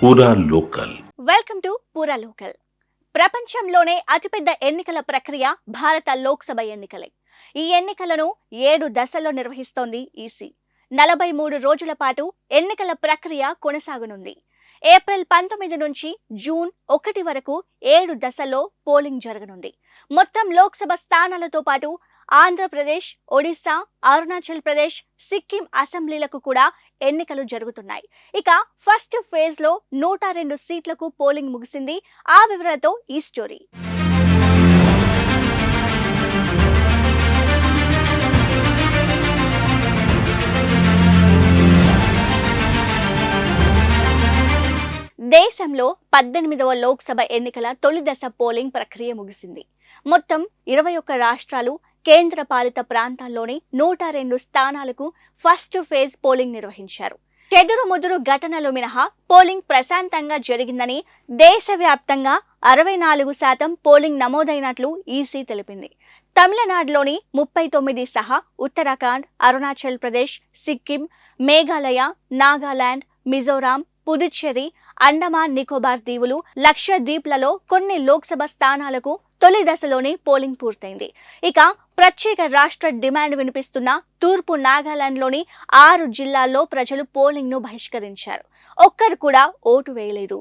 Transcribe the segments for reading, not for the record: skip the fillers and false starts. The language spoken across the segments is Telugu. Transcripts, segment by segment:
పూరా లోకల్. వెల్కమ్ టు పూరా లోకల్. ప్రపంచంలోనే అతిపెద్ద ఎన్నికల ప్రక్రియ భారత లోక్సభ ఎన్నికలే. ఈ ఎన్నికలను 7 దశల్లో నిర్వహిస్తోంది ఈసీ. 43 రోజుల పాటు ఎన్నికల ప్రక్రియ కొనసాగనుంది. ఏప్రిల్ 19 నుంచి జూన్ 1 వరకు 7 దశల్లో పోలింగ్ జరగనుంది. మొత్తం లోక్సభ స్థానాలతో పాటు ఆంధ్రప్రదేశ్, ఒడిశా, అరుణాచల్ ప్రదేశ్, సిక్కిం అసెంబ్లీలకు కూడా ఎన్నికలు జరుగుతున్నాయి. ఇక ఫస్ట్ ఫేజ్ లో 102 సీట్లకు పోలింగ్ ముగిసింది. ఆ వివరాలతో ఈ స్టోరీ. దేశంలో 18వ లోక్సభ ఎన్నికల తొలి దశ పోలింగ్ ప్రక్రియ ముగిసింది. మొత్తం 21 రాష్ట్రాలు, కేంద్ర పాలిత ప్రాంతాల్లోని 102 స్థానాలకు ఫస్ట్ ఫేజ్ పోలింగ్ నిర్వహించారు. చెదురుముదురు ఘటనలు మినహా పోలింగ్ ప్రశాంతంగా జరిగిందని, దేశవ్యాప్తంగా 64% పోలింగ్ నమోదైనట్లు ఈసీ తెలిపింది. తమిళనాడులోని 39 సహా ఉత్తరాఖండ్, అరుణాచల్ ప్రదేశ్, సిక్కిం, మేఘాలయ, నాగాలాండ్, మిజోరాం, పుదుచ్చేరి, అండమాన్ నికోబార్ దీవులు, లక్షద్వీప్లలో కొన్ని లోక్సభ స్థానాలకు తొలి దశలోనే పోలింగ్ పూర్తయింది. ఇక ప్రత్యేక రాష్ట్ర డిమాండ్ వినిపిస్తున్న తూర్పు నాగాలాండ్లోని 6 జిల్లాల్లో ప్రజలు పోలింగ్ ను బహిష్కరించారు. ఒక్కరు కూడా ఓటు వేయలేదు.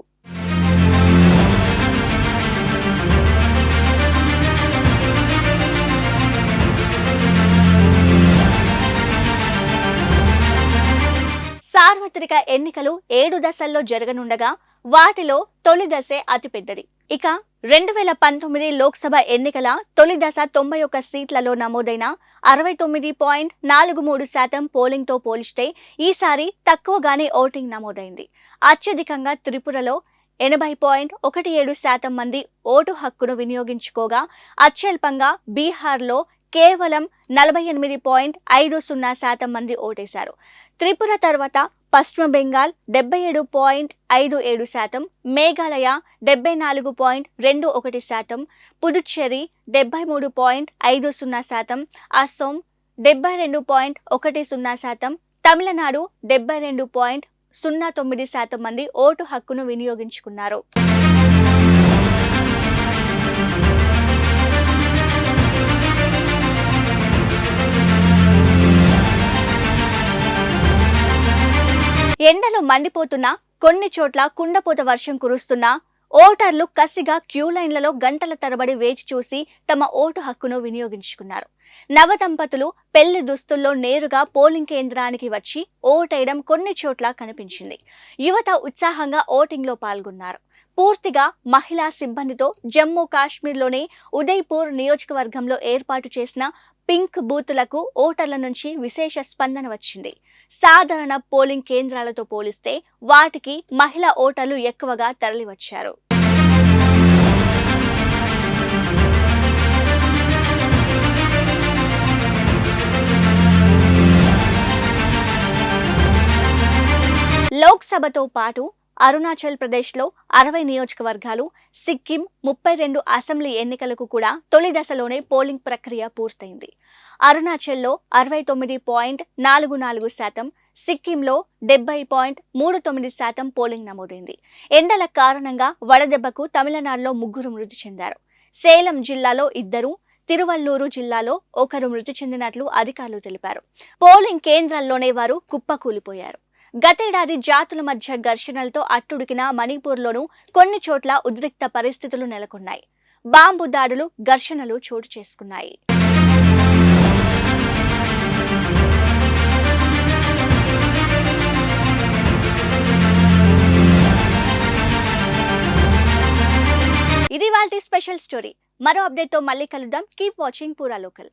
సార్వత్రిక ఎన్నికలు 7 దశల్లో జరగనుండగా వాటిలో తొలి దశే అతిపెద్దది. ఇక 2019 లోక్సభ ఎన్నికల తొలి దశ 91 సీట్లలో నమోదైన 69.43% పోలింగ్ తో పోలిస్తే ఈసారి తక్కువగానే ఓటింగ్ నమోదైంది. అత్యధికంగా త్రిపురలో 80.17% మంది ఓటు హక్కును వినియోగించుకోగా, అత్యల్పంగా బీహార్లో కేవలం 48.50% మంది ఓటేశారు. త్రిపుర తర్వాత పశ్చిమ బెంగాల్ 77.57%, మేఘాలయ 74.21%, పుదుచ్చేరి 73.50%, అస్సోం 72.10%, తమిళనాడు 72.09% మంది ఓటు హక్కును వినియోగించుకున్నారు. ఎండలు మండిపోతున్నా, కొన్ని చోట్ల కుండపోత వర్షం కురుస్తున్నా ఓటర్లు కసిగా క్యూ లైన్లలో గంటల తరబడి వేచి చూసి తమ ఓటు హక్కును వినియోగించుకున్నారు. నవదంపతులు పెళ్లి దుస్తుల్లో నేరుగా పోలింగ్ కేంద్రానికి వచ్చి ఓటేయడం కొన్ని చోట్ల కనిపించింది. యువత ఉత్సాహంగా ఓటింగ్ లో పాల్గొన్నారు. పూర్తిగా మహిళా సిబ్బందితో జమ్మూ కాశ్మీర్లోని ఉదయ్పూర్ నియోజకవర్గంలో ఏర్పాటు చేసిన పింక్ బూతులకు ఓటర్ల నుంచి విశేష స్పందన వచ్చింది. సాధారణ పోలింగ్ కేంద్రాలతో పోలిస్తే వాటికి మహిళా ఓటర్లు ఎక్కువగా తరలివచ్చారు. లోక్సభతో పాటు అరుణాచల్ ప్రదేశ్లో 60 నియోజకవర్గాలు, సిక్కిం 32 అసెంబ్లీ ఎన్నికలకు కూడా తొలి దశలోనే పోలింగ్ ప్రక్రియ పూర్తయింది. అరుణాచల్లో 69.44%, సిక్కింలో 70.39% పోలింగ్ నమోదైంది. ఎండల కారణంగా వడదెబ్బకు తమిళనాడులో 3 మృతి చెందారు. సేలం జిల్లాలో 2, తిరువల్లూరు జిల్లాలో 1 మృతి చెందినట్లు అధికారులు తెలిపారు. పోలింగ్ కేంద్రాల్లోనే వారు కుప్పకూలిపోయారు. గతేడాది జాతుల మధ్య ఘర్షణలతో అట్టుడికిన మణిపూర్లోనూ కొన్ని చోట్ల ఉద్రిక్త పరిస్థితులు నెలకొన్నాయి. బాంబు దాడులు, ఘర్షణలు చోటు చేసుకున్నాయి. ఇది వాల్టి స్పెషల్ స్టోరీ. మరో అప్డేట్ తో మళ్ళీ కలుద్దాం. కీప్ వాచింగ్ పూరా లోకల్.